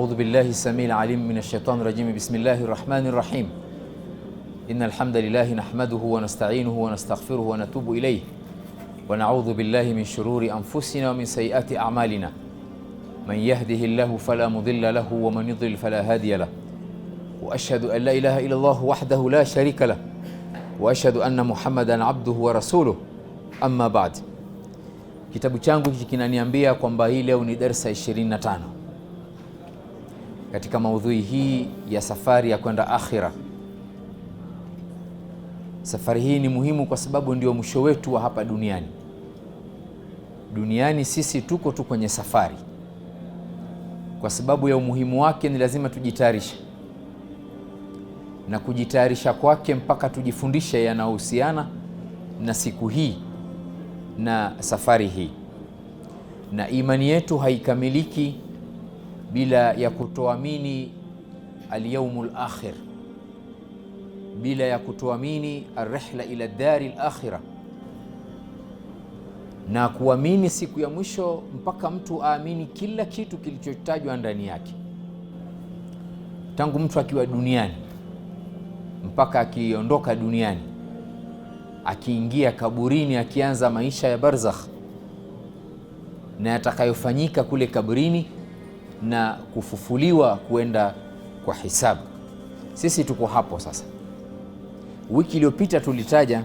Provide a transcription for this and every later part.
أعوذ بالله السميع العليم من الشيطان الرجيم. بسم الله الرحمن الرحيم. إن الحمد لله نحمده ونستعينه ونستغفره ونتوب إليه ونعوذ بالله من شرور أنفسنا ومن سيئات أعمالنا. من يهده الله فلا مضل له ومن يضلل فلا هادي له. وأشهد أن لا إله إلا الله وحده لا شريك له وأشهد أن محمدا عبده ورسوله. أما بعد. Kitabu changu kinaniambia kwamba hii leo ni darasa 25 katika maudhui hii ya safari ya kwenda akhira. Safari hii ni muhimu kwa sababu ndio mwisho wetu wa hapa duniani. Duniani sisi tuko tu kwenye safari. Kwa sababu ya umuhimu wake ni lazima tujitayarishe. Na kujitayarisha kwake mpaka tujifundishe yanayohusiana na siku hii na safari hii. Na imani yetu haikamiliki bila ya kutoamini al-yawmul akhir, bila ya kutoamini ar-rihla ila dari al-akhirah, na kuamini siku ya mwisho mpaka mtu aamini kila kitu kilichotajwa ndani yake, tangu mtu akiwa duniani mpaka akiondoka duniani, akiingia kaburini, akianza maisha ya barzakh na yatakayofanyika kule kaburini na kufufuliwa kuenda kwa hisabu. Sisi tuko hapo sasa. Wiki iliyopita tulitaja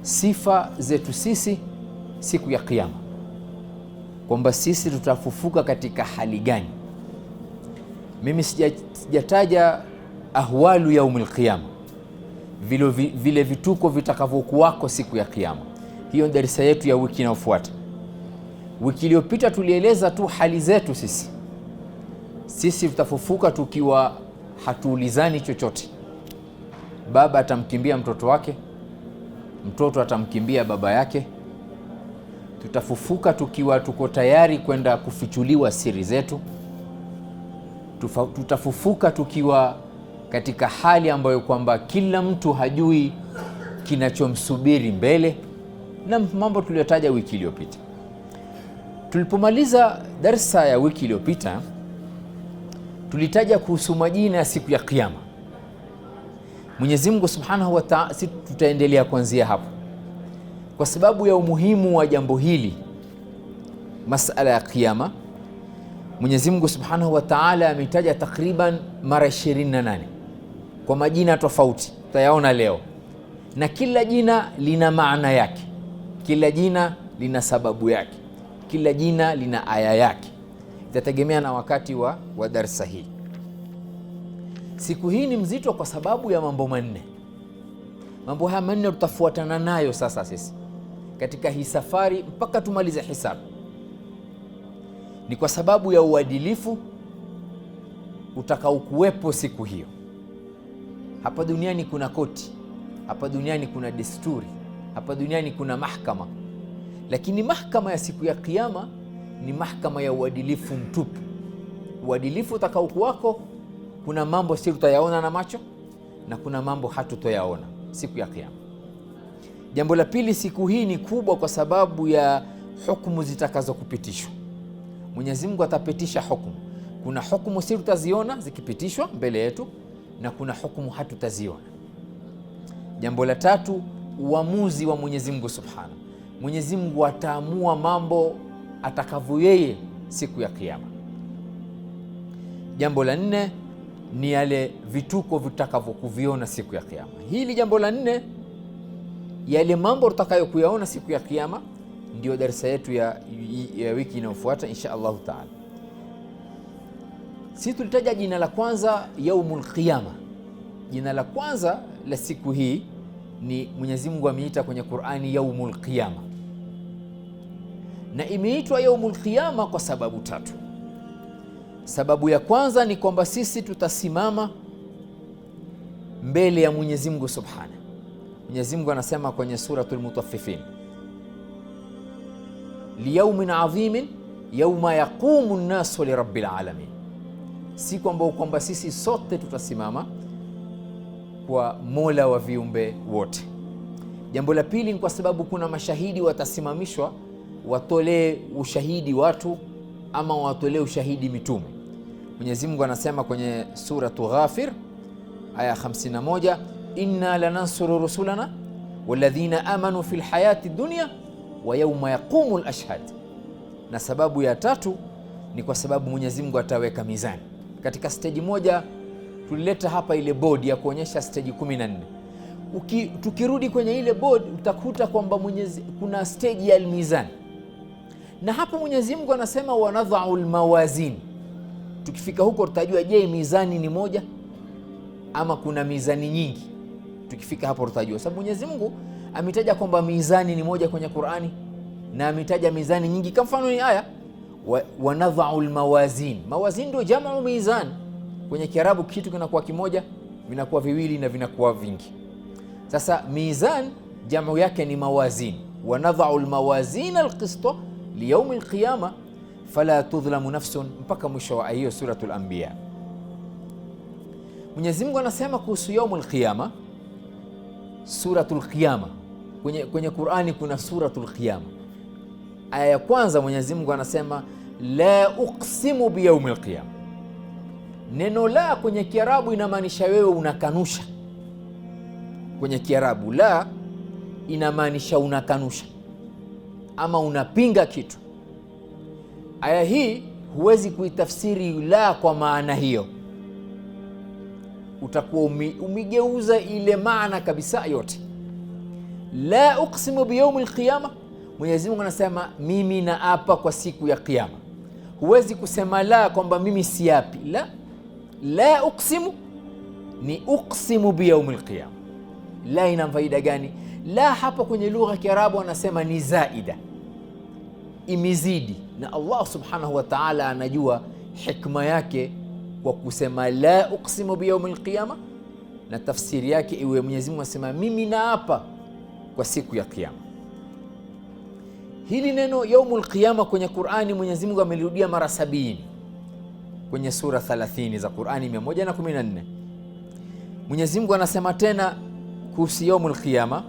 sifa zetu sisi siku ya Kiyama, kwamba sisi tutafufuka katika hali gani. Mimi sijataja ahwalu yaumil qiyama, vile vituko vitakavyokuwako siku ya Kiyama. Hiyo ni darasa yetu ya wiki inayofuata. Wiki iliyopita tulieleza tu hali zetu sisi. Sisi tutafufuka tukiwa hatuulizani chochote. Baba atamkimbia mtoto wake, mtoto atamkimbia baba yake. Tutafufuka tukiwa tuko tayari kwenda kufichuliwa siri zetu. Tutafufuka tukiwa katika hali ambayo kwamba kila mtu hajui kinachomsubiri mbele, na mambo tuliyotaja wiki iliyopita. Tulipomaliza darsa ya wiki iliyopita, tulitaja kuhusu majina ya siku ya Kiyama. Mwenyezi Mungu Subhanahu wa Ta'ala, si tutaendelea kuanzia hapo kwa sababu ya umuhimu wa jambo hili, masala ya Kiyama. Mwenyezi Mungu Subhanahu wa Ta'ala ametaja takriban mara 28 kwa majina tofauti, tutayaona leo, na kila jina lina maana yake, kila jina lina sababu yake, kila jina lina aya yake. Itategemea na wakati wa darsa hii. Siku hii ni mzito kwa sababu ya mambo manne. Mambo haya manne tutafuatana nayo sasa sisi katika hii safari mpaka tumalize hisabu. Ni kwa sababu ya uadilifu utakaokuwepo siku hiyo. Hapa duniani kuna koti, hapa duniani kuna desturi, hapa duniani kuna mahakama, lakini mahakama ya siku ya Kiyama ni mahakama ya uadilifu mtupu. Uadilifu utakaokuwako, kuna mambo sisi tutayaona na macho na kuna mambo hatutoyaona siku ya Kiyama. Jambo la pili, siku hii ni kubwa kwa sababu ya hukumu zitakazokupitishwa. Mwenyezi Mungu atapitisha hukumu. Kuna hukumu sisi tutaziona zikipitishwa mbele yetu na kuna hukumu hatutaziona. Jambo la tatu, uamuzi wa Mwenyezi Mungu Subhanahu. Mwenyezi Mungu ataamua mambo atakavyo yeye siku ya Kiyama. Jambo la nne ni yale vituko vitakavyokuviona siku ya Kiyama. Hili jambo la nne, yale mambo tutakayokuyaona siku ya Kiyama, ndio darasa yetu ya wiki inayofuata insha Allah Taala. Sisi tulitaja jina la kwanza yaumul qiyama. Jina la kwanza la siku hii ni Mwenyezi Mungu ameita kwenye Qur'ani yaumul qiyama, na imeitwa yaumul qiyama kwa sababu tatu. Sababu ya kwanza ni kwamba sisi tutasimama mbele ya Mwenyezi Mungu Subhanahu. Mwenyezi Mungu anasema kwenye suratul Mutaffifin, liyaumin adhimin yauma yaqumu an-nasu li rabbil alamin. Si kwamba sisi sote tutasimama kwa Mola wa viumbe wote. Jambo la pili ni kwa sababu kuna mashahidi watasimamishwa watolee ushahidi watu ama watolee ushahidi mitume. Mwenyezi Mungu anasema kwenye suratu Ghafir aya 51, inna lanansuru rusulana walladhina amanu fil hayati dunya wa yawma yaqumul ashhad. Na sababu ya tatu ni kwa sababu Mwenyezi Mungu ataweka mizani. Katika stage moja tulileta hapa ile board ya kuonyesha stage 14. Tukirudi kwenye ile board utakuta kwamba kuna stage ya almizan, na hapo Mwenyezi Mungu anasema wanadha'u almawazin. Tukifika huko tutajua, je, mizani ni moja ama kuna mizani nyingi? Tukifika hapo tutajua, sababu Mwenyezi Mungu ametaja kwamba mizani ni moja kwenye Qur'ani na ametaja mizani nyingi. Kwa mfano ni aya wanadha'u almawazin. Mawazin ndio jamu mizan. Kwenye Kiarabu kitu kinakuwa kimoja, vinakuwa viwili na vinakuwa vingi. Sasa mizan jamu yake ni mawazin. Wanadha'u almawazin alqista liyawm alqiyama fala tudhlamu nafsun, mpaka mwisho wa hiyo suratul Anbiya. Mwenyezi Mungu anasema kuhusu yaumul qiyama, suratul qiyama. Kwenye Qur'ani kuna suratul qiyama. Aya ya kwanza Mwenyezi Mungu anasema la uqsimu biyaumil qiyama. Neno la kwenye Kiarabu inamaanisha wewe unakanusha. Kwenye Kiarabu la inamaanisha unakanusha ama unapinga kitu. Aya hii huwezi kuitafsiri la kwa maana hiyo, utakuwa umegeuza ile maana kabisa yote. La uqsimu biyaumil qiyama, Mwenyezi Mungu anasema mimi naapa kwa siku ya Kiyama. Huwezi kusema la kwamba mimi siapi. La uqsimu ni uqsimu biyaumil qiyama. La ina faida gani? La hapa kwenye lugha ya Kiarabu anasema ni zaida, imezidi, na Allah subhanahu wa ta'ala anajua hikma yake kwa kusema la uqsimu biyaumil qiyama, na tafsiri yake iwe Mwenyezi Mungu anasema mimi naapa kwa siku ya Kiyama. Hili neno yaumul qiyama kwenye Qur'ani Mwenyezi Mungu amelirudia mara 70 kwenye sura 30 za Qur'ani 114. Mwenyezi Mungu anasema tena kuhusu yaumul qiyama,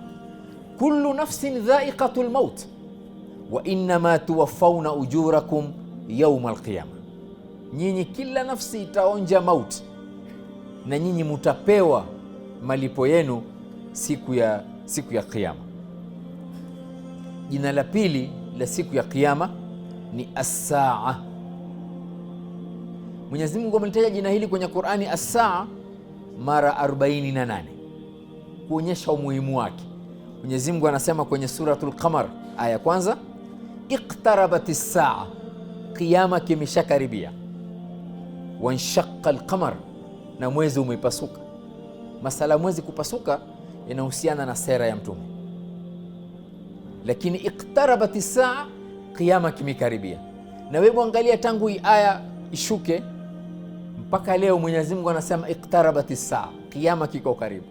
kullu nafsin dha'iqatul maut wa innama tuwaffawna ujurakum yaumal qiyama. Nyinyi kila nafsi itaonja mauti na nyinyi mutapewa malipo yenu siku ya Kiyama. Jina la pili la siku ya Kiyama ni as-saa. Mwenyezi Mungu amelitaja jina hili kwenye Qur'ani as-saa mara 48 kuonyesha umuhimu wake. Mwenyezi Mungu anasema kwenye suratul Qamar aya kwanza, iqtarabatis saa, Kiyama kimeshakaribia. Wanshaqqa al-qamar, na mwezi umepasuka. Masala mwezi kupasuka inahusiana na sera ya Mtume, lakini iqtarabatis saa, Kiyama kimekaribia. Na wewe angalia tangu hii aya ishuke mpaka leo Mwenyezi Mungu anasema iqtarabatis saa, Kiyama kiko karibu.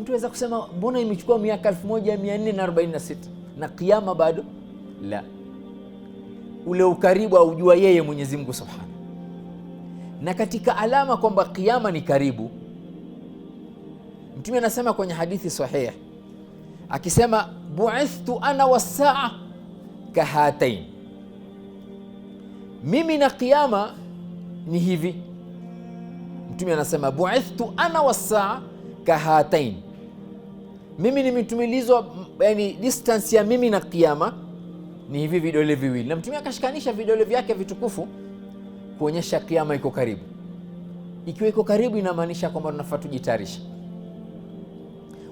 Mtu aweza kusema mbona imechukua miaka 1446 na Kiyama bado? La, ule ukaribu aujua yeye Mwenyezi Mungu Subhanahu. Na katika alama kwamba Kiyama ni karibu, Mtume anasema kwenye hadithi sahih akisema bu'ithtu ana was-saa kahatain, mimi na Kiyama ni hivi. Mtume anasema bu'ithtu ana was-saa kahatain, mimi nimetumilizwa, yani distance ya mimi na Kiyama ni hivi vidole viwili. Na Mtume akashikanisha vidole vyake vitukufu kuonyesha Kiyama iko karibu. Ikiwa iko karibu inamaanisha kwamba tunafaa tujitayarishe.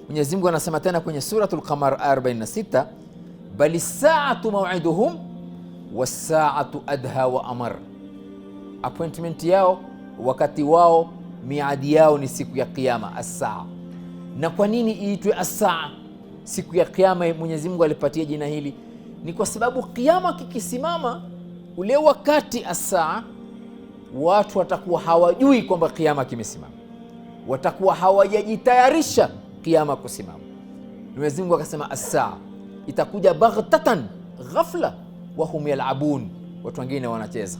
Mwenyezi Mungu anasema tena kwenye suratul Qamar 46, bali saatu maw'iduhum was-saatu adha wa amar. Appointment yao, wakati wao, miadi yao ni siku ya Kiyama, as-saa. Na kwa nini iitwe as-saa, siku ya Kiyama? Mwenyezi Mungu alipatia jina hili ni kwa sababu Kiyama kikisimama ule wakati as-saa, watu watakuwa hawajui kwamba Kiyama kimesimama, watakuwa hawajajitayarisha Kiyama kusimama. Mwenyezi Mungu akasema as-saa itakuja baghtatan, ghafla, wa hum yal'abun, watu wengine wanacheza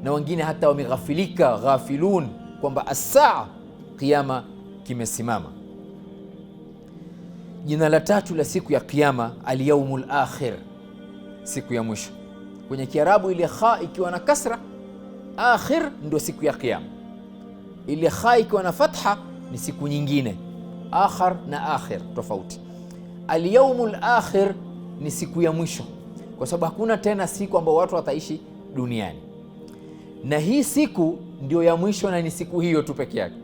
na wengine hata wameghafilika, ghafilun, kwamba as-saa, Kiyama kimesimama. Jina la tatu la siku ya Kiyama al-yawmul akhir, siku ya mwisho. Kwenye Kiarabu ile kha ikiwa na kasra, akhir ndio siku ya Kiyama. Ile kha ikiwa na fatha ni siku nyingine. Akhar na akhir tofauti. Al-yawmul akhir ni siku ya mwisho, kwa sababu hakuna tena siku ambayo watu wataishi duniani, na hii siku ndio ya mwisho na ni siku hiyo tu peke yake,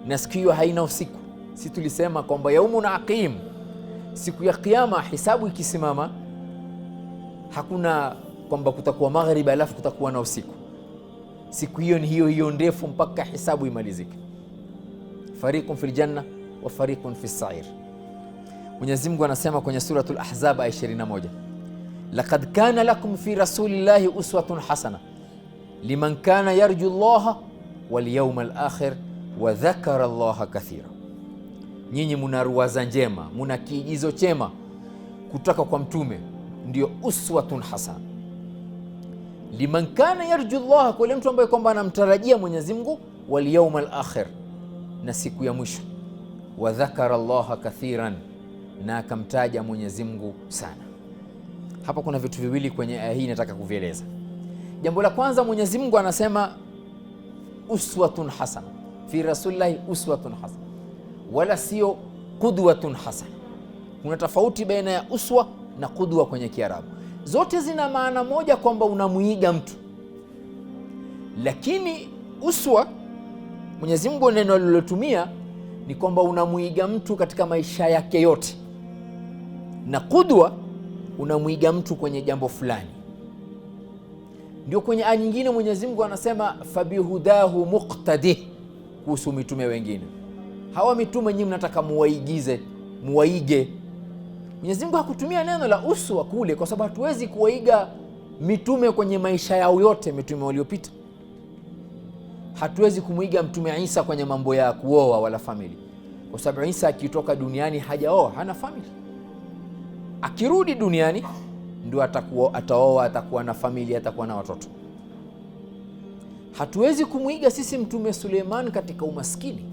na siku hiyo haina usiku. Si tulisema kwamba yaumun aqim, siku ya Kiyama hisabu ikisimama hakuna kwamba kutakuwa magharibi alafu kutakuwa na usiku. Siku hiyo ni hiyo hiyo ndefu mpaka hisabu imalizike. Fariqun fil janna wa fariqun fis sa'ir. Mwenyezi Mungu anasema kwenye suratul Ahzab aya 21, laqad kana lakum fi rasulillahi uswatun hasana liman kana yarju Allaha wal yawmal akhir wa dhakara Allaha kathira. Nyinyi muna ruwaza njema, muna kiigizo chema kutoka kwa mtume, ndio uswatun hasana. Liman kana yarju Allaha, kwa mtu ambaye kwamba anamtarajia Mwenyezi Mungu, wal yawmal akhir, na siku ya mwisho, wa dhakara Allaha kathiran, na akamtaja Mwenyezi Mungu sana. Hapa kuna vitu viwili kwenye aya hii nataka kuvieleza. Jambo la kwanza, Mwenyezi Mungu anasema uswatun hasana fi rasulillahi, uswatun hasana, wala sio qudwatun hasana. Kuna tofauti baina ya uswa na qudwa kwenye Kiarabu. Zote zina maana moja, kwamba unamuiga mtu, lakini uswa Mwenyezi Mungu neno alilotumia ni kwamba unamuiga mtu katika maisha yake yote, na qudwa unamuiga mtu kwenye jambo fulani. Ndio kwenye aya nyingine Mwenyezi Mungu anasema fabihudahu muqtadih, kuhusu mitume wengine. Hawa mitume nyinyi mnataka muwaigize, muwaige. Mwenyezi Mungu hakutumia neno la uswa kule, kwa sababu hatuwezi kuwaiga mitume kwenye maisha yao yote, mitume waliopita. Hatuwezi kumuiga Mtume Isa kwenye mambo ya kuoa wala famili, kwa sababu Isa akitoka duniani hajaoa, hana famili. Akirudi duniani ndio ataoa, atakuwa na familia, atakuwa na watoto. Hatuwezi kumuiga sisi Mtume Suleiman katika umaskini,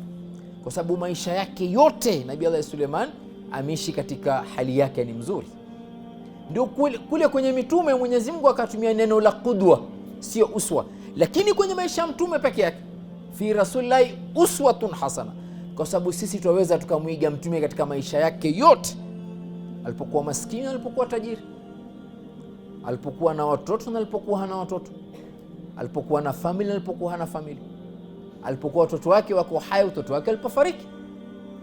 kwa sababu maisha yake yote Nabii Allah Suleiman ameishi katika hali yake ni mzuri. Ndio kule kwenye mitume Mwenyezi Mungu akatumia neno la qudwa, sio uswa. Lakini kwenye maisha ya mtume peke yake, fi rasulillahi uswatun hasana, kwa sababu sisi tuweza tukamwiga mtume katika maisha yake yote, alipokuwa maskini, alipokuwa tajiri, alipokuwa na watoto na alipokuwa hana watoto, alipokuwa na familia na alipokuwa hana familia, alipokuwa watoto wake wako hai, watoto wake alipofariki,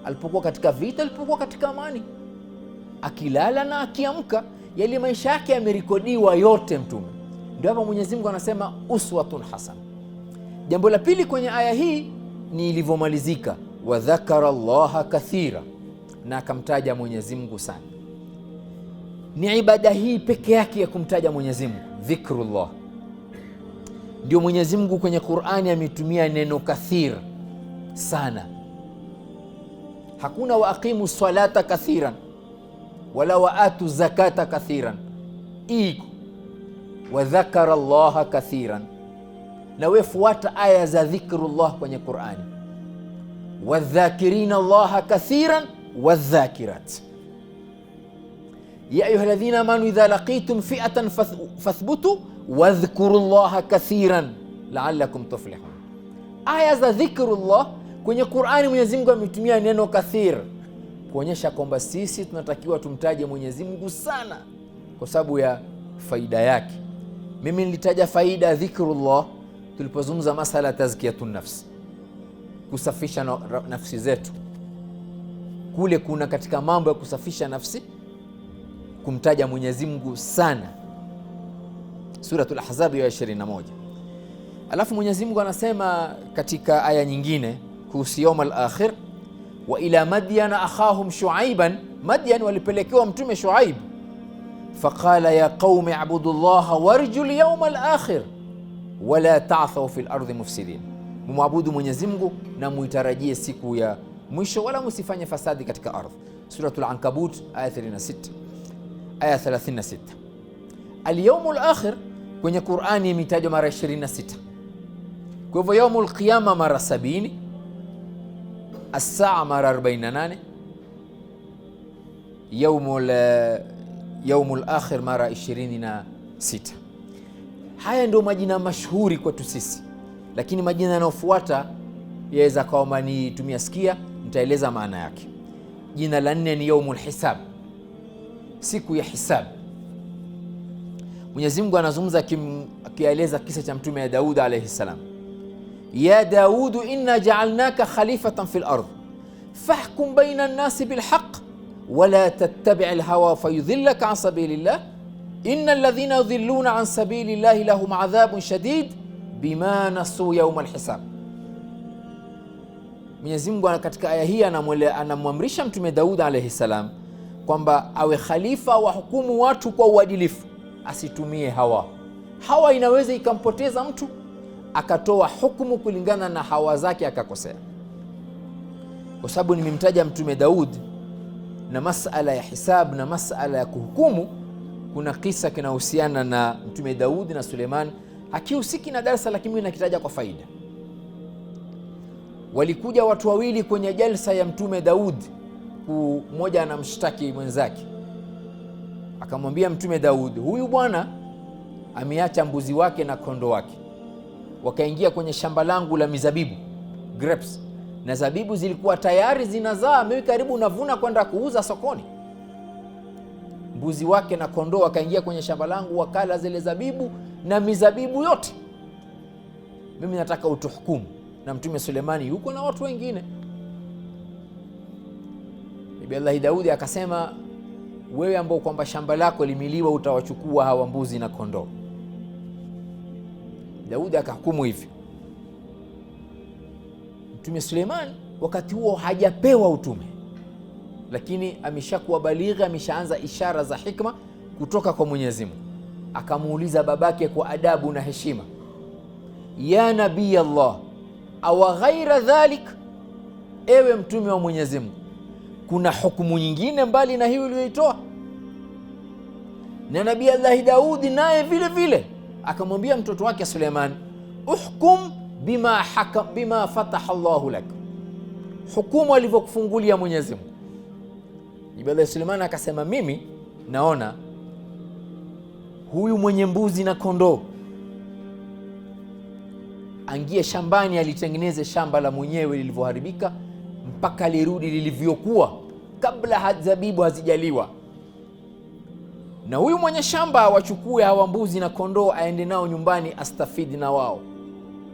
alipokuwa katika vita, alipokuwa katika amani, akilala na akiamka, yale maisha yake yamerekodiwa yote mtume. Ndio hapa Mwenyezi Mungu anasema uswatun hasana. Jambo la pili kwenye aya hii ni ilivyomalizika, wa dhakara Allaha kathira, na akamtaja Mwenyezi Mungu sana. Ni ibada hii peke yake ya kumtaja Mwenyezi Mungu, dhikrullah. Ndio Mwenyezi Mungu kwenye Qur'ani ametumia neno kathir sana. Hakuna wa aqimu salata kathiran wala wa atu zakata kathiran, iko wa dhakara Allaha kathiran. Na wefuata aya za dhikrullah kwenye Qur'ani, wadhakirina Allaha kathiran wadhakirat. Ya ayuha alladhina amanu idha laqitum fi'atan fathbutu wadhkurullaha kathiran la'allakum tuflihun. Aya za dhikrullah kwenye Qur'ani Mwenyezi Mungu ametumia neno kathir kuonyesha kwamba sisi tunatakiwa tumtaje Mwenyezi Mungu sana kwa sababu ya faida yake. Mimi nilitaja faida ya dhikrullah tulipozungumza masala tazkiyatun nafsi, kusafisha nafsi zetu. Kule kuna katika mambo ya kusafisha nafsi kumtaja Mwenyezi Mungu sana, Suratul Ahzab ya 21. Alafu Mwenyezi Mungu anasema katika aya nyingine kuhusu yawmal akhir, wa ila madyana akhahum shuaiban. Madyan walipelekewa mtume Shuaib, faqala ya qaumi ibudullaha warjul yawmal akhir wala ta'thaw fil ardi mufsidin. Mumwabudu Mwenyezi Mungu na muitarajie siku ya mwisho, wala musifanye fasadi katika ardhi. Suratul Ankabut aya 36, aya 36. Al-yawmul akhir kwenye Qur'ani imetajwa mara 26. Kwa hivyo yawmul qiyama mara 70, as-saa mara 48, yawmul akhir mara 26. Haya ndio majina mashuhuri kwetu sisi, lakini majina yanayofuata yaweza kama ni tumeyasikia, nitaeleza maana yake. Jina la 4 ni yaumul hisab, siku ya hisab. Mwenyezi Mungu anazungumza akieleza kisa cha mtume Daud alayhi salam, ya Daud inna ja'alnaka khalifatan fil ardh fahkum baina an-nasi bil haqq wala tattabi' al-hawa fayudhillaka an sabilillah inna alladhina yudhilluna an sabilillahi lahum adhabun shadid bima nasu yawm al-hisab. Mwenyezi Mungu katika aya hii anamwamrisha mtume Daud alayhi salam kwamba awe khalifa wa hukumu watu kwa uadilifu, asitumie hawa. Hawa inaweza ikampoteza mtu akatoa hukumu kulingana na hawa zake akakosea. Kwa sababu nimemtaja mtume Daud na masala ya hisab na masala ya kuhukumu, kuna kisa kinahusiana na mtume Daud na Suleiman, hakihusiki na darasa lakini mimi nakitaja kwa faida. Walikuja watu wawili kwenye jalsa ya mtume Daud, mmoja anamshtaki mwenzake. Akamwambia mtume Daud, huyu bwana ameacha mbuzi wake na kondo wake, wakaingia kwenye shamba langu la mizabibu grapes, na zabibu zilikuwa tayari zinazaa, mimi karibu navuna kwenda kuuza sokoni. Mbuzi wake na kondoo wakaingia kwenye shamba langu, wakala zile zabibu na mizabibu yote. Mimi nataka utuhukumu. Na mtume Sulemani yuko na watu wengine. Nabii Allah Daudi akasema, wewe ambao kwamba shamba lako limiliwa utawachukua hawa mbuzi na kondoo. Daudi akahukumu hivyo. Mtume Suleiman wakati huo hajapewa utume, lakini ameshakuwa baligha, ameshaanza ishara za hikma kutoka kwa Mwenyezi Mungu. Akamuuliza babake kwa adabu na heshima, ya nabii Allah, awa ghaira dhalik, ewe mtume wa Mwenyezi Mungu, kuna hukumu nyingine mbali na hiyo uliyoitoa? Na nabii Allah Daudi naye vile vile akamwambia mtoto wake Suleiman, uhkum bima fataha Allahu lak, hukumu alivyokufungulia Mwenyezi Mungu. Nabii Allah Suleiman akasema, mimi naona huyu mwenye mbuzi na kondoo angie shambani, alitengeneze shamba la mwenyewe lilivyoharibika mpaka lirudi lilivyokuwa kabla zabibu hazijaliwa, na huyu mwenye shamba wachukue hawa mbuzi na kondoo aende nao nyumbani astafidi na wao,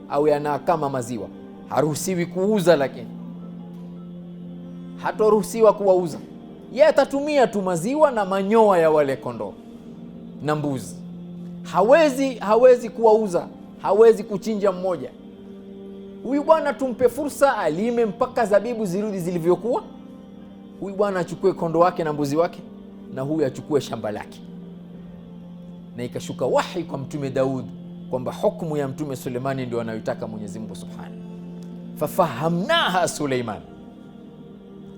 au yana kama maziwa. Haruhusiwi kuuza, lakini hataruhusiwa kuwauza. Yeye atatumia tu maziwa na manyoya ya wale kondoo na mbuzi. Hawezi kuwauza, hawezi kuchinja mmoja. Huyu bwana tumpe fursa alime mpaka zabibu zirudi zilivyokuwa. Huyu bwana achukue kondoo wake na mbuzi wake, na huyu achukue shamba lake. Na ikashuka wahi kwa mtume Daud kwamba hukumu ya mtume Suleimani ndio anayotaka Mwenyezi Mungu Subhanahu. Fafahamnaha Suleiman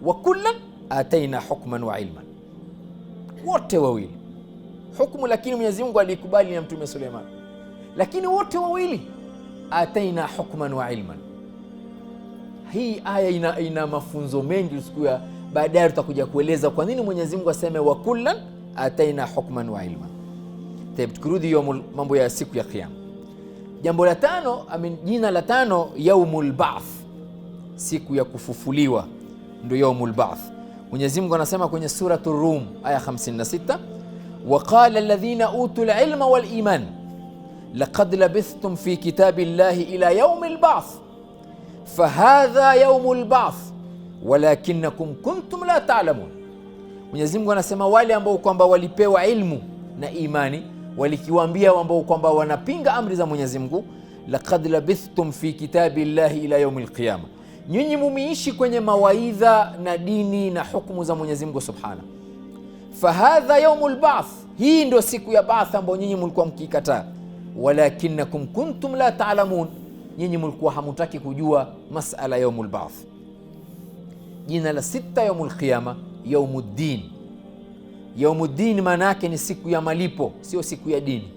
wa kullan ataina hukman wa ilman, wote wawili hukumu, lakini Mwenyezi Mungu alikubali na mtume Suleiman, lakini wote wawili ataina hukman wa ilman. Hii aya ina mafunzo mengi, siku ya baadaye tutakuja kueleza kwa nini Mwenyezi Mungu aseme wa kullan ataina hukman wa ilman. Tukirudi mambo ya siku ya Kiyama, jambo la tano, jina la tano, yaumul ba'th, siku ya kufufuliwa, ndio yaumul ba'th. Mwenyezi Mungu anasema kwenye suratul Rum aya 56, waqala alladhina utul ilma wal iman laqad labithtum fi kitabillahi ila yaumil ba'th fahadha yaumul ba'th walakinakum kuntum la ta'lamun. Mwenyezi Mungu anasema wale ambao kwamba walipewa ilmu na imani walikiwaambia ambao kwamba wanapinga amri za Mwenyezi Mungu, laqad labithtum fi kitabillahi ila yaumil qiyama, nyinyi mumiishi kwenye mawaidha na dini na hukumu za Mwenyezi Mungu Subhanahu. Fahadha yaumul ba'th, hii ndio siku ya ba'th ambayo nyinyi mlikuwa mkikataa. Walakinakum kuntum la ta'lamun, nyinyi mlikuwa hamutaki kujua masala yaumul ba'th. Jina la 6 yaumul qiyama, yaumuddin. Yaumuddin maana yake ni siku ya malipo, sio siku ya dini.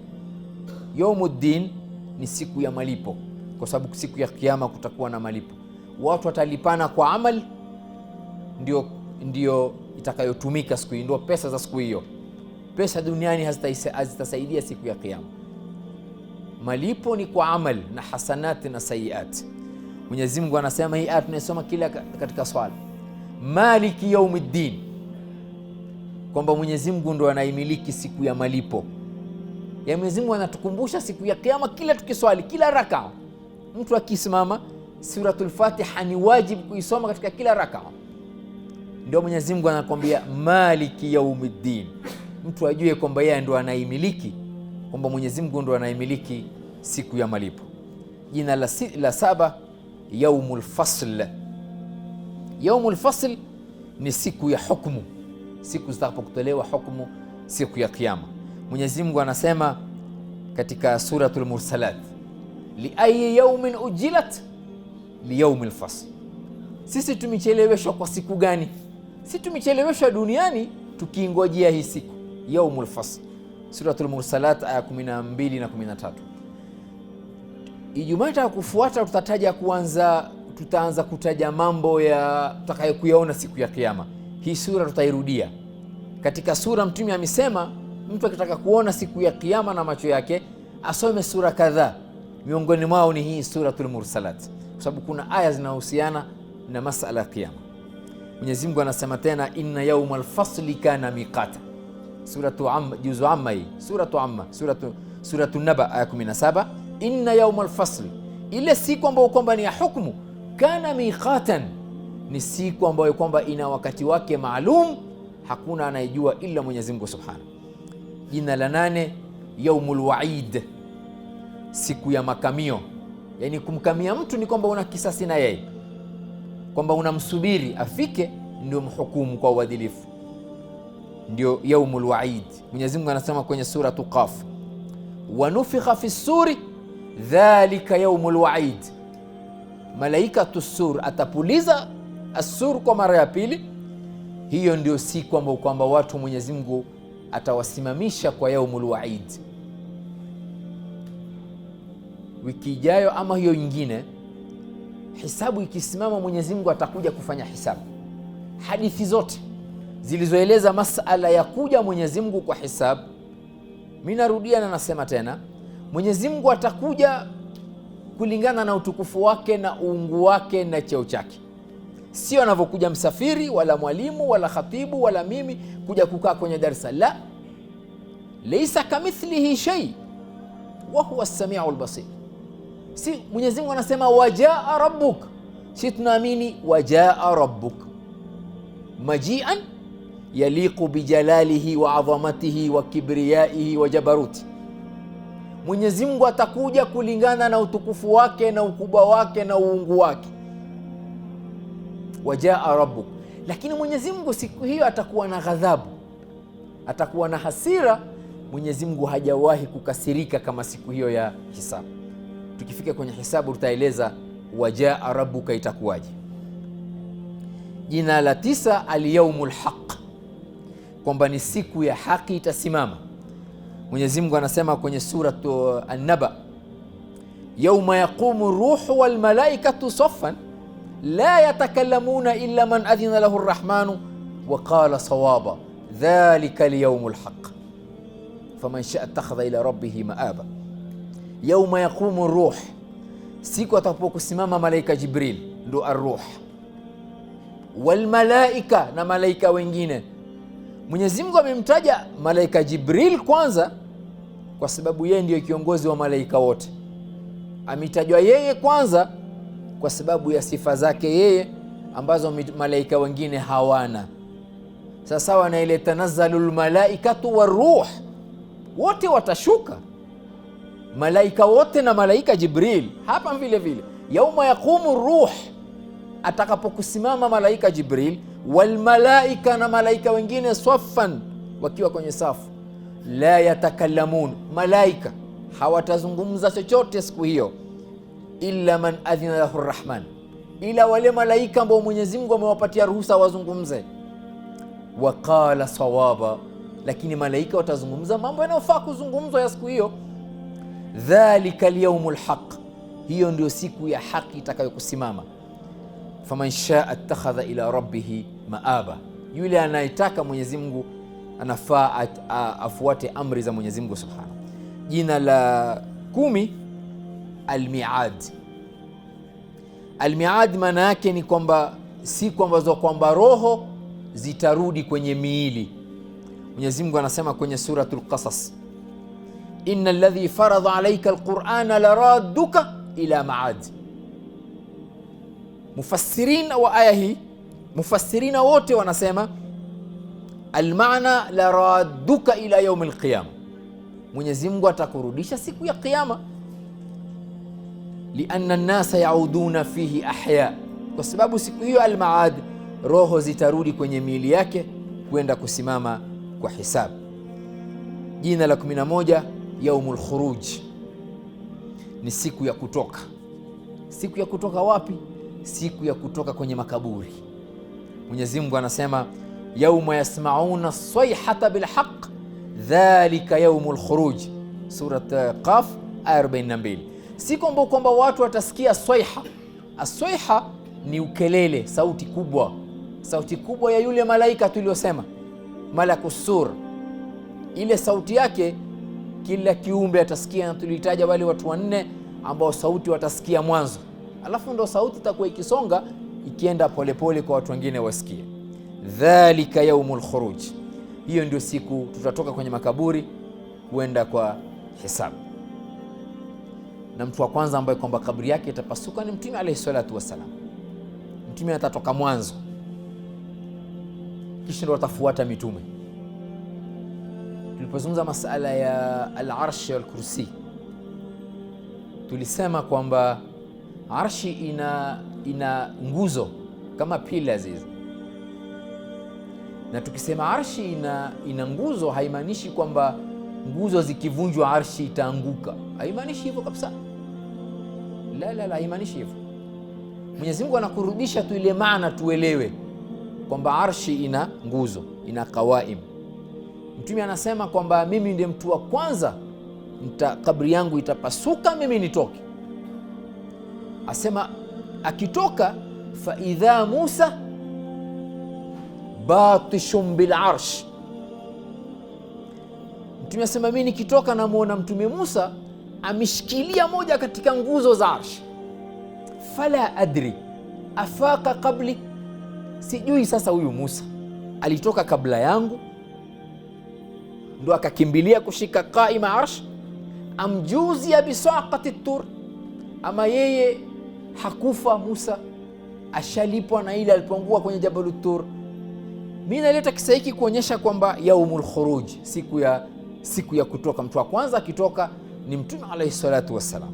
Yaumuddin ni siku ya malipo, kwa sababu siku ya Kiyama kutakuwa na malipo. Watu watalipana kwa amali, ndio itakayotumika siku hiyo, ndio pesa za siku hiyo. Pesa duniani hazitasaidia siku ya Kiyama. Malipo ni kwa amal na hasanati na sayiat. Mwenyezi Mungu anasema, hii aya tunasoma kila katika swala, maliki yaumiddin, kwamba Mwenyezi Mungu ndo anaimiliki siku ya malipo. Ya Mwenyezi Mungu anatukumbusha siku ya Kiyama kila tukiswali, kila raka. Mtu akisimama Suratul Fatiha ni wajibu kuisoma katika kila raka. Ndio Mwenyezi Mungu anakwambia maliki yaumiddin, mtu ajue kwamba yeye ndo anaimiliki, kwamba Mwenyezi Mungu ndo anaimiliki siku ya malipo. Jina la saba, yaumul fasl. Yaumul fasl ni siku ya hukumu, siku zitakapokutolewa hukumu, siku ya Kiyama. Mwenyezi Mungu anasema katika Suratul Mursalat, li ayi yaumin ujilat li yaumil fasl. Sisi tumecheleweshwa kwa siku gani? Sisi tumecheleweshwa duniani tukiingojea hii siku yaumul fasl. Suratul Mursalat aya 12 na 13. Ijumaa itakayofuata tutaanza kutaja mambo ya tutakayokuyaona siku ya Kiyama. Hii sura tutairudia. Katika sura Mtume amesema mtu akitaka kuona siku ya Kiyama na macho yake asome sura kadhaa, miongoni mwao ni hii Suratul Mursalat, kwa sababu kuna aya zinahusiana na masala ya Kiyama. Mwenyezi Mungu anasema tena, inna yawmal fasli kana miqata. Suratu Amma, juzu Amma hii, suratu Amma, suratu Naba aya 17. Inna yawmal fasli, ile siku ambayo kwamba ni ya hukumu, kana miqatan, ni siku ambayo kwamba ina wakati wake maalum, hakuna anayejua ila Mwenyezi Mungu Subhanahu. Jina la 8, yaumul waid, siku ya makamio. Yani kumkamia mtu ni kwamba una kisasi na yeye, kwamba unamsubiri afike ndio mhukumu kwa uadilifu, ndio yaumul waid. Mwenyezi Mungu anasema kwenye suratu Qaf, wa nufikha fi suri dhalika yaumul waid. Malaikatu sur atapuliza as-sur kwa mara ya pili, hiyo ndio siku ambayo kwamba watu Mwenyezi Mungu atawasimamisha kwa yaumul waid. Wiki ijayo ama hiyo nyingine, hisabu ikisimama, Mwenyezi Mungu atakuja kufanya hisabu. Hadithi zote zilizoeleza masala ya kuja Mwenyezi Mungu kwa hisabu, mimi narudia na nasema tena, Mwenyezi Mungu atakuja kulingana na utukufu wake na uungu wake na cheo chake, sio anavyokuja msafiri wala mwalimu wala khatibu wala mimi kuja kukaa kwenye darasa. La, laysa kamithlihi shay wa huwa as-sami'ul basir. Si Mwenyezi Mungu anasema wajaa rabbuk, si tunaamini wajaa rabbuk majian yaliqu bijalalihi wa adhamatihi wa kibriyaihi wa jabaruti. Mwenyezi Mungu atakuja kulingana na utukufu wake na ukubwa wake na uungu wake, wajaa rabbuk. Lakini Mwenyezi Mungu siku hiyo atakuwa na ghadhabu, atakuwa na hasira. Mwenyezi Mungu hajawahi kukasirika kama siku hiyo ya hisabu. Tukifika kwenye hisabu tutaeleza wajaa rabbuka itakuwaje. Jina la 9, al-yaumul haq, kwamba ni siku ya haki itasimama. Mwenyezi Mungu anasema kwenye suratu An-Naba, yauma yaqumu ruhu wal malaikatu saffan la yatakallamuna illa man adhina lahu ar-rahmanu wa qala sawaba dhalika al-yaumul haq faman sha'a ittakhadha ila rabbihi maaba. Yauma yaqumu ruh, siku atakapokusimama malaika Jibril, ndo ar-ruh, wal malaika, na malaika wengine. Mwenyezi Mungu amemtaja malaika Jibril kwanza kwa sababu yeye ndiyo kiongozi wa malaika wote. Ametajwa yeye kwanza kwa sababu ya sifa zake yeye ambazo malaika wengine hawana. Sasa wana ile tanazzalul malaikatu waruh, wote watashuka, malaika wote na malaika Jibril. Hapa vile vile yauma yaqumu ruh, atakapokusimama malaika Jibril, wal malaika, na malaika wengine, saffan, wakiwa kwenye safu, la yatakallamun, malaika hawatazungumza chochote siku hiyo, illa man adhina lahu arrahman, ila wale malaika ambao Mwenyezi Mungu amewapatia ruhusa wazungumze, wa qala sawaba, lakini malaika watazungumza mambo yanayofaa kuzungumzwa ya siku hiyo. Dhalika al-yawmul haq, hiyo ndio siku ya haki itakayokusimama. Faman shaa ittakhadha ila rabbihi maaba, yule anayetaka Mwenyezi Mungu anafaa afuate amri za Mwenyezi Mungu Subhanahu. Jina la 10, almiad. Almiad maana yake ni kwamba siku ambazo kwamba roho zitarudi kwenye miili. Mwenyezi Mungu anasema kwenye suratul Qasas, innal ladhi faradha alayka alqur'ana laradduka ila maad. Mufassirina wa aya hii, mufassirina wote wanasema almaana laradduka ila yaum alqiyama, Mwenyezi Mungu atakurudisha siku ya Kiyama. Lianna an-nasa yauduna fihi ahya, kwa sababu siku hiyo almaad, roho zitarudi kwenye miili yake kwenda kusimama kwa hisabu. Jina la 11, yaumul khuruj, ni siku ya kutoka. Siku ya kutoka wapi? Siku ya kutoka kwenye makaburi. Mwenyezi Mungu anasema yauma yasmauna sayhata bilhaq dhalika yaumul khuruj, surat Qaf aya 42. Siku ambapo kwamba watu watasikia swaiha. Aswaiha ni ukelele, sauti kubwa, sauti kubwa ya yule malaika tuliosema malakus sur. Ile sauti yake kila kiumbe atasikia, na tulitaja wale watu 4 ambao sauti watasikia mwanzo, alafu ndo sauti itakuwa ikisonga ikienda polepole kwa watu wengine wasikie. Dhalika yaumul khuruj, hiyo ndio siku tutatoka kwenye makaburi kuenda kwa hisabu. Na mtu wa kwanza ambaye kwamba kaburi yake itapasuka ni Mtume alayhi salatu wassalam. Mtume atatoka mwanzo, kisha ndo watafuata mitume. Tulipozungumza masala ya al-arshi wal kursi, tulisema kwamba arshi ina nguzo kama pillars hizi, na tukisema arshi ina nguzo haimaanishi kwamba nguzo zikivunjwa arshi itaanguka. Haimaanishi hivyo kabisa, la, haimaanishi hivyo. Mwenyezi Mungu anakurudisha tu ile maana tuelewe kwamba arshi ina nguzo, ina qawaim. Mtume anasema kwamba mimi ndiye mtu wa kwanza kabri yangu itapasuka mimi nitoke. Asema akitoka, fa idha Musa batishum bil arsh. Mtume asema mimi nikitoka namuona Mtume Musa ameshikilia moja katika nguzo za arshi. Fala adri afaqa qabli, sijui sasa huyu Musa alitoka kabla yangu ndo akakimbilia kushika qaima arsh, amjuzia bisaqati tur, ama yeye hakufa Musa, ashalipwa na ile alipongua kwenye Jabal Tur. Mimi naleta kisa hiki kuonyesha kwamba yaumul khuruj, siku ya kutoka. Mtu wa kwanza akitoka ni Mtume alayhi salatu wassalam.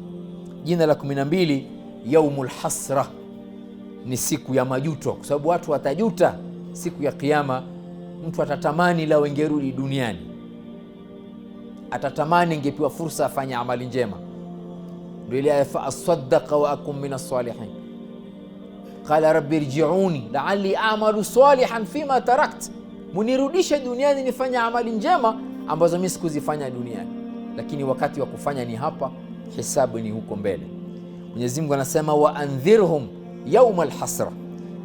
Jina la 12, yaumul hasra, ni siku ya majuto, kwa sababu watu watajuta siku ya Kiyama. Mtu atatamani la wengerudi duniani, atatamani ingepewa fursa afanye amali njema. Ndio ile fa asaddaqa wa akum min as-salihin, qala rabbi irji'uni la'alli a'malu salihan fima tarakt, munirudishe duniani nifanye amali njema ambazo mimi sikuzifanya duniani. Lakini wakati wa kufanya ni hapa, hisabu ni huko mbele. Mwenyezi Mungu anasema wa andhirhum yawma al-hasra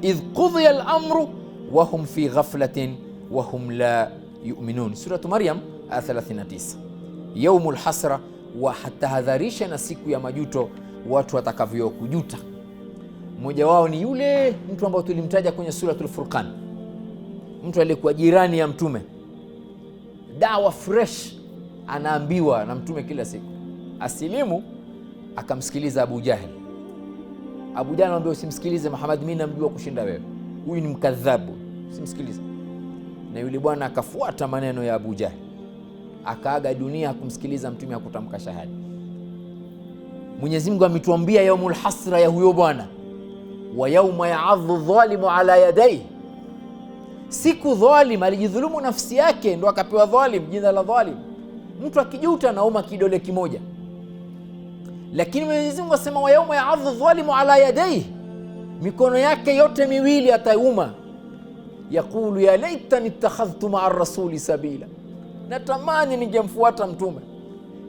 idh qudiya al-amru wa hum fi ghaflatin wa hum la yu'minun, suratu Maryam aya 39. Yaumul hasra, wa hatahadharisha na siku ya majuto, watu watakavyokujuta. Mmoja wao ni yule mtu ambaye tulimtaja kwenye suratul Furqan, mtu aliyekuwa jirani ya Mtume, dawa fresh anaambiwa na Mtume kila siku. Asilimu akamsikiliza Abu Jahil. Abu Jahil anamwambia usimsikilize Muhammad, mimi namjua kushinda wewe, huyu ni mkadhabu, usimsikilize. Na yule bwana akafuata maneno ya Abu Jahil, akaaga dunia, hakumsikiliza Mtume, hakutamka shahada. Mwenyezi Mungu ametuambia yaumul hasra ya huyo bwana, wa yauma ya'adhu dhalimu ala yadayhi, siku dhalim alijidhulumu nafsi yake ndo akapewa dhalim, jina la dhalim. Mtu akijuta nauma kidole kimoja, lakini Mwenyezi Mungu asema wa yauma ya'adhu dhalimu ala yadayhi, mikono yake yote miwili atauma. Yaqulu ya laitani ittakhadhtu ma'a ar-rasuli sabila, natamani ningemfuata Mtume.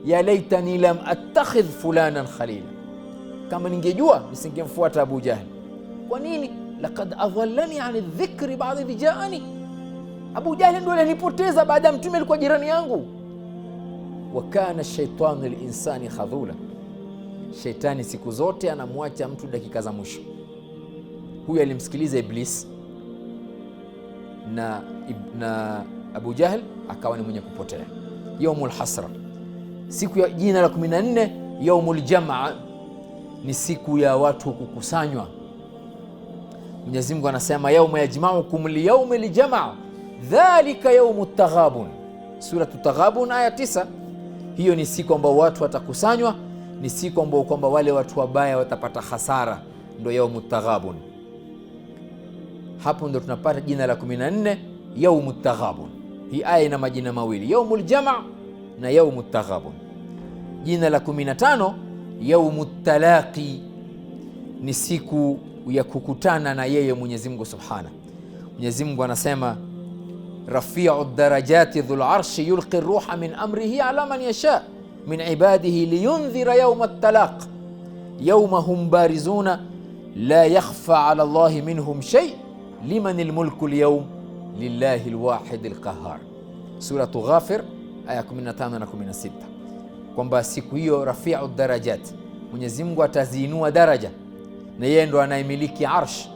Ya laitani lam attakhidh fulanan khalila, kama ningejua nisingemfuata Abu Jahil. Kwa nini? Laqad adhallani an adh-dhikri ba'da idh ja'ani, Abu Jahil ndio alinipoteza baada ya Mtume alikuwa jirani yangu. wa kana shaitanu linsani khadhula, shaitani siku zote anamwacha mtu dakika za mwisho. Huyu alimsikiliza Iblis na Abu Jahl akawa ni mwenye kupotea. Yaumul hasra, siku ya jina la 14. Yaumul jamaa, ni siku ya watu kukusanywa. Mwenyezi Mungu anasema yauma yajma'ukum liyaumi ljamaa dhalika yaumu taghabun, suratu Taghabun aya 9. Hiyo ni siku ambao watu watakusanywa, ni siku ambao kwamba wale watu wabaya watapata hasara, ndo yaumu taghabun. Hapo ndo tunapata jina la 14 yaumu taghabun. Hii aya ina majina mawili, yaumul jamaa na yaumu taghabun. Jina la 15 yaumu talaqi, ni siku ya kukutana na yeye Mwenyezi Mungu Subhana. Mwenyezi Mungu anasema rafi'u darajati dhul arshi yulqi ruha min amrihi ala man yasha min ibadihi liyundhira yawma at-talaq yawma hum barizuna la yakhfa ala Allahi minhum shay liman al-mulku al-yawm lillahi al-wahid al-qahhar. Suratu Ghafir aya 15 na 16, kwamba siku hiyo rafi'u darajat, Mwenyezi Mungu ataziinua daraja na yeye ndo anayemiliki arsh.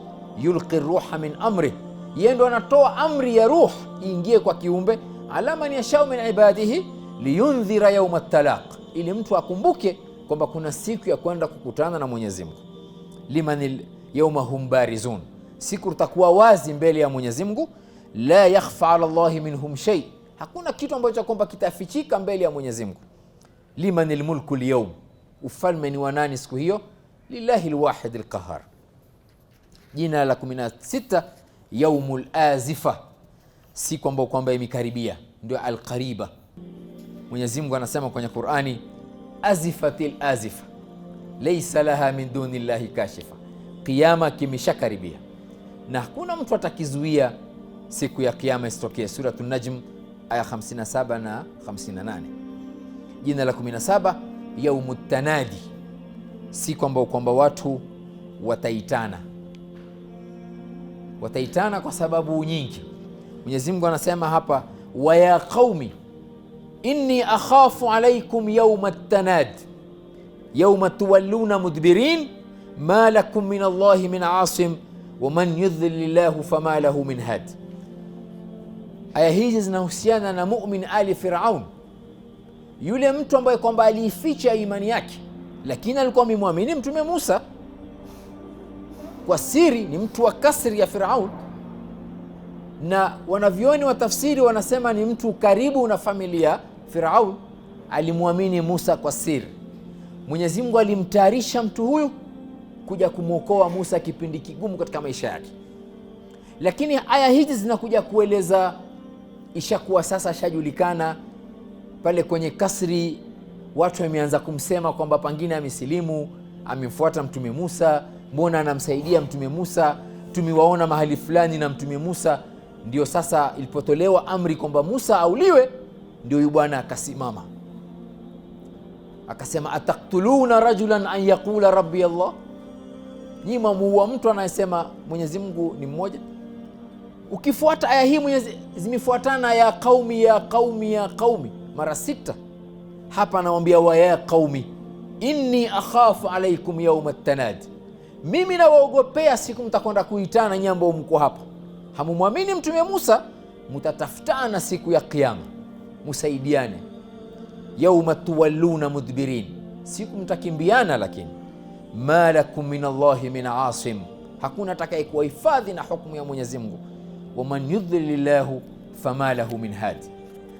Yulqi ruha min amri, yeye ndo anatoa amri ya ruh iingie kwa kiumbe. Ala man yashau min ibadihi liyundhira yawma at-talaq, ili mtu akumbuke kwamba kuna siku ya kwenda kukutana na Mwenyezi Mungu. Liman yawma hum barizun, siku utakuwa wazi mbele ya Mwenyezi Mungu. La yakhfa ala Allahi minhum shay, hakuna kitu ambacho kwamba kitafichika mbele ya Mwenyezi Mungu. Liman almulku alyawm, ufalme ni wa nani siku hiyo? Lillahi alwahid alqahhar. Jina la 16 yaumul azifa, siku ambayo kwamba imekaribia, ndio alqariba. Mwenyezi Mungu anasema kwenye Qur'ani azifatil azifa laysa laha min dunillahi kashifa, kiyama kimeshakaribia na hakuna mtu atakizuia siku ya kiyama isitokee. Suratu Najm aya 57 na 58. Jina la 17 yaumut tanadi, siku ambayo kwamba watu wataitana kwa sababu nyingi. Mwenyezi Mungu anasema hapa wa ya qaumi inni akhafu alaykum yawma at-tanad yawma tuwalluna mudbirin ma lakum min Allahi min asim wa man yudhlilillahu fama lahu min had. Aya hizi zinahusiana na mu'min ali Firaun, yule mtu ambaye kwamba aliificha imani yake, lakini alikuwa amemwamini Mtume Musa kwa siri. Ni mtu wa kasri ya Firaun, na wanavyoni wa tafsiri wanasema ni mtu karibu na familia Firaun. Alimwamini Musa kwa siri. Mwenyezi Mungu alimtayarisha mtu huyu kuja kumwokoa Musa kipindi kigumu katika maisha yake. Lakini aya hizi zinakuja kueleza ishakuwa sasa shajulikana pale kwenye kasri, watu wameanza kumsema kwamba pengine amesilimu, amemfuata Mtume Musa, mbona anamsaidia Mtume Musa, tumewaona mahali fulani na Mtume Musa. Ndio sasa ilipotolewa amri kwamba Musa auliwe, ndio huyu bwana akasimama akasema ataktuluna rajulan an yaqula rabbi Allah, nyima muua mtu anayesema Mwenyezi Mungu ni mmoja. Ukifuata aya hii zimefuatana ya qaumi ya qaumi ya qaumi mara 6. Hapa anamwambia wa ya qaumi inni akhafu alaykum yawma at-tanad, mimi nawaogopea siku mtakwenda kuitana nyambo mko hapa. Hamumwamini Mtume Musa, mtatafutana siku ya kiyama musaidiane. Yawma tuwalluna mudbirin, siku mtakimbiana, lakini ma lakum min Allahi min asim, hakuna atakaye kuhifadhi na hukumu ya Mwenyezi Mungu. Wa man yudhlilillahu fama lahu min hadi,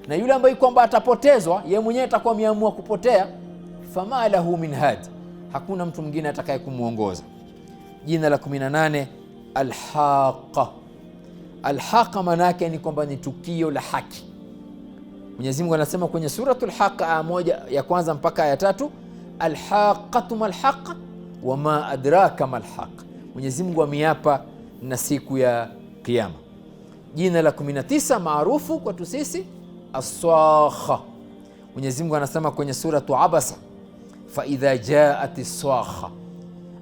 na yule ambaye kwamba atapotezwa yeye mwenyewe atakuwa ameamua kupotea. Fama lahu min hadi, hakuna mtu mwingine atakaye kumuongoza. Jina la 18 alhaqa. Alhaqa maana yake ni kwamba ni tukio la haki. Mwenyezi Mungu anasema kwenye suratul Haqa aya 1 ya kwanza mpaka aya 3, alhaqatu malhaqa wama adraka malhaqa. Mwenyezi Mungu ameapa na siku ya kiyama. Jina la 19 maarufu kwetu sisi as-swakha. Mwenyezi Mungu anasema kwenye suratu Abasa fa idha jaat as-swakha.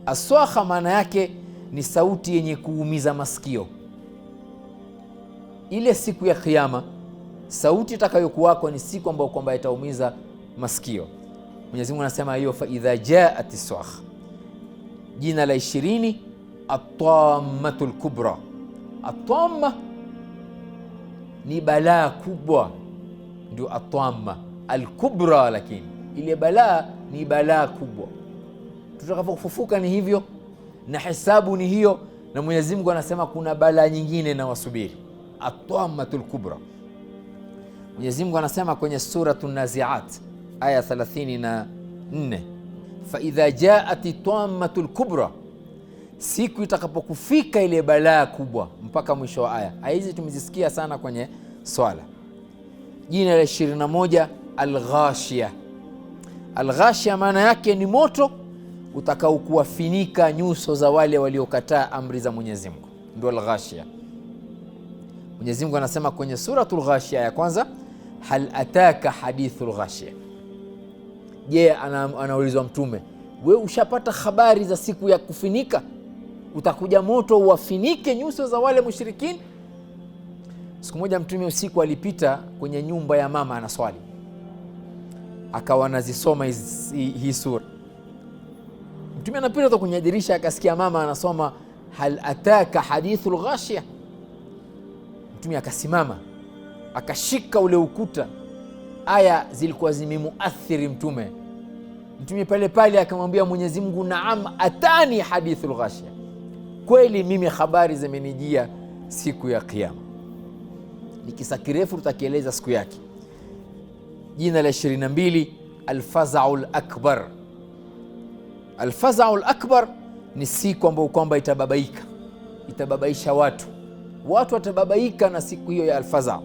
As-swakha maana yake ni sauti yenye kuumiza masikio. Ile siku ya kiyama sauti itakayokuwako ni siku ambayo kwamba itaumiza masikio. Mwenyezi Mungu anasema hiyo fa idha jaat as-sakha. Jina la 20 at-tammatul kubra. At-tamma ni balaa kubwa, ndio at-tamma. Al-kubra lakini ile balaa ni balaa kubwa. Tutakapofufuka ni hivyo na hesabu ni hiyo, na Mwenyezi Mungu anasema kuna balaa nyingine na wasubiri, at-tammatul kubra. Mwenyezi Mungu anasema kwenye suratul Naziat aya 34, fa idha jaat tammatul kubra, siku itakapokufika ile balaa kubwa, mpaka mwisho wa aya. Aya hizi tumezisikia sana kwenye swala. Jina la 21 al-ghashia. Al-ghashia maana yake ni moto utakao kuwafinika nyuso za wale waliokataa amri za Mwenyezi Mungu, ndio al-ghashia. Mwenyezi Mungu anasema kwenye suratul Ghashia ya kwanza, hal ataka hadithul ghashia. Je, anaulizwa Mtume, we ushapata habari za siku ya kufinika? Utakuja moto uwafinike nyuso za wale mushrikini. Siku moja Mtume usiku alipita kwenye nyumba ya mama anaswali, akawa anazisoma hii sura. Mtume anapita kwenye dirisha akasikia mama anasoma hal ataka hadithul ghashia. Mtume akasimama akashika ule ukuta, aya zilikuwa zimemuathiri Mtume. Mtume pale pale akamwambia Mwenyezi Mungu, naam atani hadithul ghashia, kweli mimi habari zimenijia siku ya Kiyama. Ni kisa kirefu, tutakieleza siku yake. Jina la 22 alfazaul akbar. Alfazaul akbar ni siku ambayo kwamba itababaisha watu watababaika na siku hiyo ya alfaza.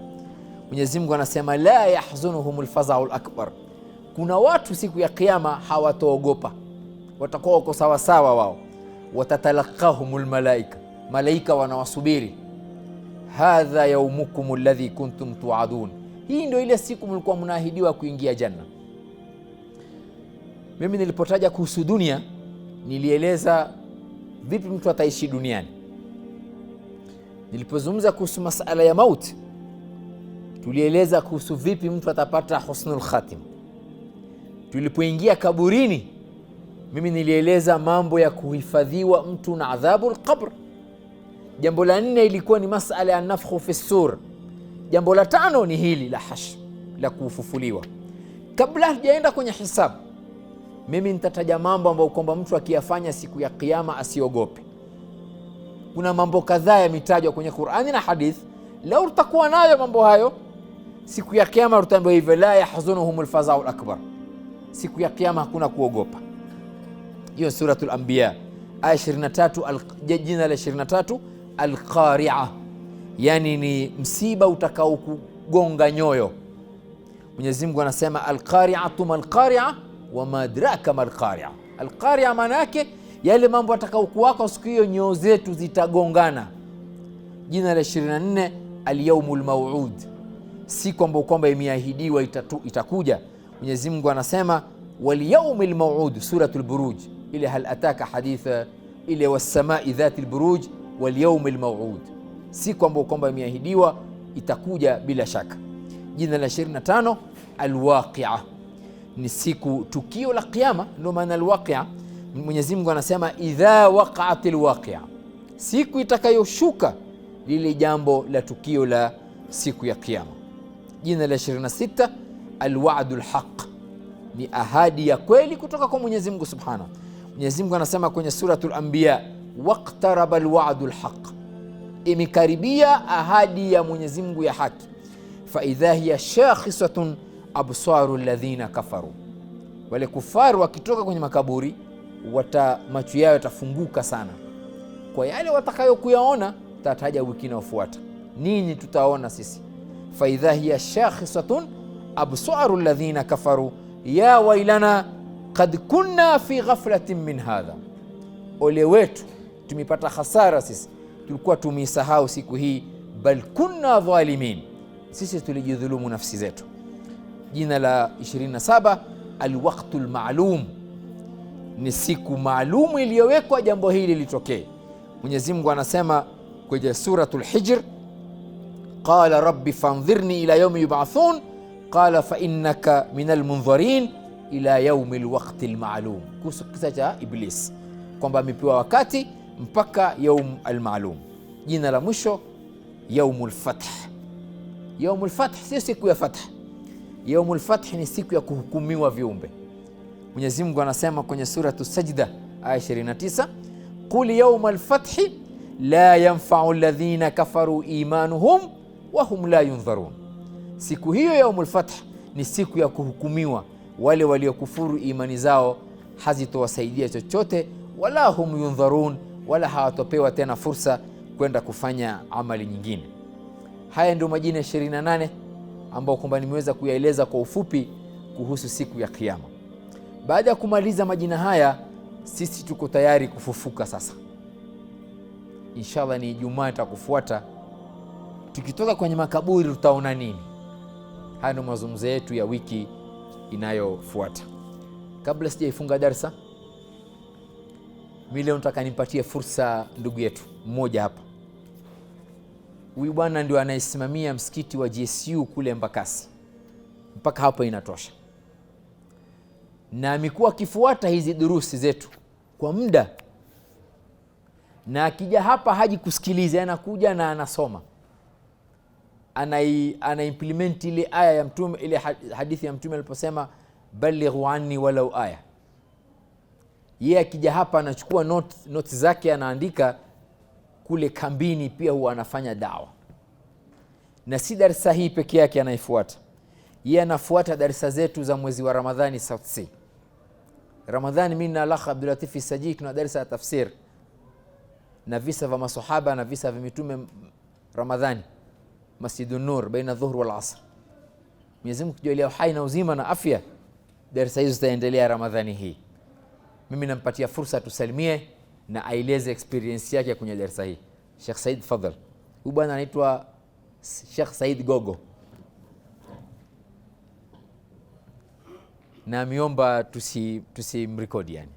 Mwenyezi Mungu anasema la yahzunuhum alfazaul akbar, kuna watu siku ya Kiyama hawatoogopa, watakuwa wako sawa sawa wao. Watatalaqahum almalaika, malaika wanawasubiri, hadha yaumukum alladhi kuntum tuadun, hii ndio ile siku mlikuwa mnaahidiwa kuingia janna. Mimi nilipotaja kuhusu dunia nilieleza vipi mtu ataishi duniani. Nilipozungumza kuhusu masala ya mauti tulieleza kuhusu vipi mtu atapata husnul khatim. Tulipoingia kaburini mimi nilieleza mambo ya kuhifadhiwa mtu na adhabul qabr. Jambo la 4 ilikuwa ni masala ya nafkhu fi sur. Jambo la 5 ni hili la hashr, la kufufuliwa. Kabla hajaenda kwenye hisabu, mimi nitataja mambo ambayo kwamba mtu akiyafanya siku ya Kiyama asiogope. Kuna mambo kadhaa yametajwa kwenye Qur'ani na hadith, lau utakuwa nayo mambo hayo siku ya Kiyama utaambiwa hivyo, la yahzunuhumul fazaul akbar, siku ya Kiyama hakuna kuogopa. Hiyo suratul Anbiya aya 23, jina la 23 alqari'a, yani ni msiba utakao kugonga nyoyo. Mwenyezi Mungu anasema alqari'atu malqari'a wama adraka malqari'a. Alqari'a maana yake yale mambo atakao kuwako siku hiyo, nyoyo zetu zitagongana. Jina la 24 alyawmul maw'ud, siku ambayo kwamba imeahidiwa itakuja. Mwenyezi Mungu anasema wal yawmil maw'ud, suratul buruj ile hal ataka haditha ile was-samai dhatil buruj wal yawmil maw'ud, siku ambayo kwamba imeahidiwa itakuja bila shaka. Jina la 25 alwaqi'a, ni siku tukio la Kiyama, ndio maana alwaqi'a. Mwenyezi Mungu anasema idha waqa'atil waqi'a, siku itakayoshuka lile jambo la tukio la siku ya Kiyama. Jina la 26 alwa'dul haqq, ni ahadi ya kweli kutoka kwa Mwenyezi Mungu Subhanahu. Mwenyezi Mungu anasema kwenye suratul Anbiya waqtaraba alwa'dul haqq, imekaribia ahadi ya Mwenyezi Mungu ya haki. Fa idha hiya shakhisatun absaru alladhina kafaru, wale kufaru wakitoka kwenye makaburi macho yao yatafunguka sana kwa yale watakayokuyaona. Tataja wiki inayofuata nini tutaona sisi. Fa idha hiya shakhisatun absaru alladhina kafaru ya wailana qad kunna fi ghaflatin min hadha, ole wetu, tumepata hasara sisi, tulikuwa tumeisahau siku hii. Bal kunna dhalimin, sisi tulijidhulumu nafsi zetu. Jina la 27 alwaqtul ma'lum, ni siku maalumu iliyowekwa jambo hili litokee. Mwenyezi Mungu anasema kwenye suratul Hijr, qala rabbi fanzirni ila yawmi yub'athun qala fa innaka minal mundharin ila yaumi lwaqti lmaalum, kuhusu kisa cha Iblis kwamba amepewa wakati mpaka yaum almaalum. Jina la mwisho yaumul fath. Yaumul fath si siku ya fath. Yaumul fath ni siku ya kuhukumiwa viumbe. Mwenyezi Mungu anasema kwenye suratu Sajda aya 29, qul yaumal fathi la yanfa'u alladhina kafaru imanuhum wa hum la yundharun. Siku hiyo yaumul fath ni siku ya kuhukumiwa, wale waliokufuru imani zao hazitowasaidia chochote, wala hum yundharun, wala hawatopewa tena fursa kwenda kufanya amali nyingine. Haya ndio majina 28 ambao kwamba nimeweza kuyaeleza kwa ufupi kuhusu siku ya Kiyama. Baada ya kumaliza majina haya, sisi tuko tayari kufufuka sasa. Inshallah ni Ijumaa itakufuata, tukitoka kwenye makaburi tutaona nini? Haya ndio mazungumzo yetu ya wiki inayofuata. Kabla sijaifunga darasa, mimi leo nataka nimpatie fursa ndugu yetu mmoja hapa. Huyu bwana ndio anayesimamia msikiti wa GSU kule Embakasi. Mpaka hapo inatosha. Na amekuwa akifuata hizi durusi zetu kwa muda. Na akija hapa haji kusikiliza, anakuja na anasoma. Ana implement ile aya ya Mtume, ile hadithi ya Mtume aliposema balighu anni walau aya. Yeye akija hapa anachukua notes zake, anaandika kule kambini, pia huwa anafanya dawa. Na si darasa hii peke yake anaifuata. Yeye anafuata darasa zetu za mwezi wa Ramadhani South Sea. Ramadhani mimi na Alakh Abdul Latif Sajid tuna darasa ya tafsir na visa vya maswahaba na visa vya mitume Ramadhani, Masjidun Nur baina dhuhur wal asr. Mwenyezi Mungu kujalia uhai na uzima na afya, darasa hizo zitaendelea Ramadhani hii. Mimi nampatia fursa tusalimie na aeleze experience yake kwenye darasa hii. Sheikh Said, fadhal. Huyu bwana anaitwa Sheikh Said Gogo, na miomba tusimrekodi yani.